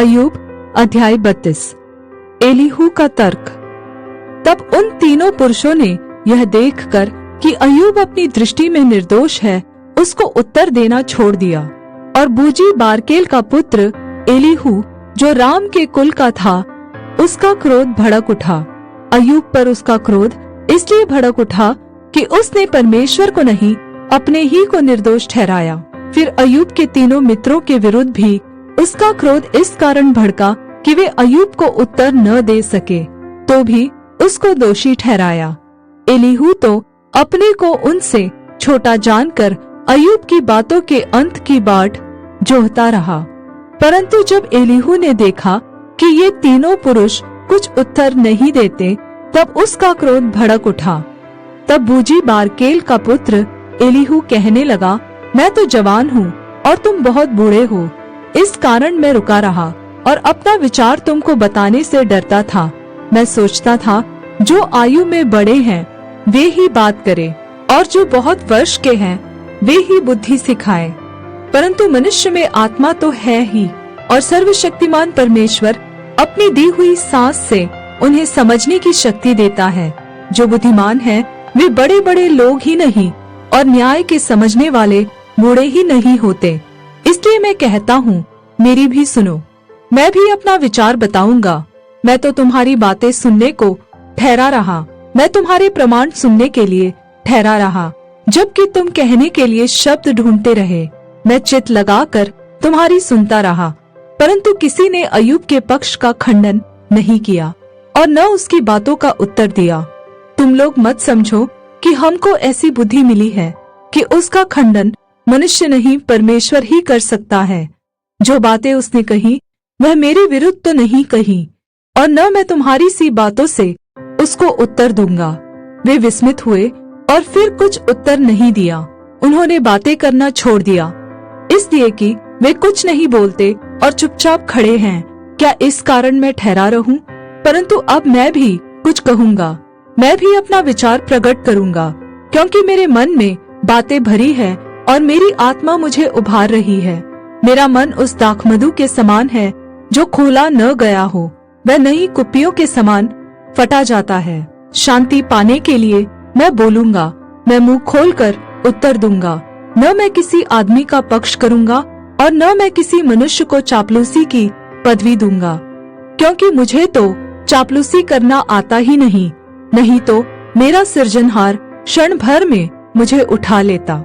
अय्यूब अध्याय 32। एलीहू का तर्क। तब उन तीनों पुरुषों ने यह देखकर कि अय्यूब अपनी दृष्टि में निर्दोष है, उसको उत्तर देना छोड़ दिया। और बूजी बारकेल का पुत्र एलीहू, जो राम के कुल का था, उसका क्रोध भड़क उठा। अय्यूब पर उसका क्रोध इसलिए भड़क उठा कि उसने परमेश्वर को नहीं, अपने ही को निर्दोष ठहराया। फिर अय्यूब के तीनों मित्रों के विरुद्ध भी उसका क्रोध इस कारण भड़का कि वे अय्यूब को उत्तर न दे सके, तो भी उसको दोषी ठहराया। एलीहू तो अपने को उनसे छोटा जानकर अय्यूब की बातों के अंत की बाट जोहता रहा। परंतु जब एलीहू ने देखा कि ये तीनों पुरुष कुछ उत्तर नहीं देते, तब उसका क्रोध भड़क उठा। तब बूजी बारकेल का पुत्र एलीहू कहने लगा, मैं तो जवान हूँ और तुम बहुत बूढ़े हो, इस कारण मैं रुका रहा और अपना विचार तुमको बताने से डरता था। मैं सोचता था, जो आयु में बड़े हैं वे ही बात करें, और जो बहुत वर्ष के हैं वे ही बुद्धि सिखाएं। परंतु मनुष्य में आत्मा तो है ही, और सर्वशक्तिमान परमेश्वर अपनी दी हुई सांस से उन्हें समझने की शक्ति देता है। जो बुद्धिमान है वे बड़े बड़े लोग ही नहीं, और न्याय के समझने वाले बूढ़े ही नहीं होते। इसलिए मैं कहता हूँ, मेरी भी सुनो, मैं भी अपना विचार बताऊंगा। मैं तो तुम्हारी बातें सुनने को ठहरा रहा, मैं तुम्हारे प्रमाण सुनने के लिए ठहरा रहा, जबकि तुम कहने के लिए शब्द ढूंढते रहे। मैं चित्त लगाकर तुम्हारी सुनता रहा, परंतु किसी ने अय्यूब के पक्ष का खंडन नहीं किया और न उसकी बातों का उत्तर दिया। तुम लोग मत समझो कि हमको ऐसी बुद्धि मिली है कि उसका खंडन मनुष्य नहीं, परमेश्वर ही कर सकता है। जो बातें उसने कही वह मेरे विरुद्ध तो नहीं कही, और न मैं तुम्हारी सी बातों से उसको उत्तर दूंगा। वे विस्मित हुए और फिर कुछ उत्तर नहीं दिया। उन्होंने बातें करना छोड़ दिया, इसलिए कि वे कुछ नहीं बोलते और चुपचाप खड़े हैं। क्या इस कारण मैं ठहरा रहूं? परंतु अब मैं भी कुछ कहूंगा, मैं भी अपना विचार प्रकट करूंगा, क्योंकि मेरे मन में बातें भरी है और मेरी आत्मा मुझे उभार रही है। मेरा मन उस दाखमधु के समान है जो खोला न गया हो, वह नई कुप्पियों के समान फटा जाता है। शांति पाने के लिए मैं बोलूंगा, मैं मुंह खोलकर उत्तर दूंगा। न मैं किसी आदमी का पक्ष करूंगा और न मैं किसी मनुष्य को चापलूसी की पदवी दूंगा, क्योंकि मुझे तो चापलूसी करना आता ही नहीं तो मेरा सृजनहार क्षण भर में मुझे उठा लेता।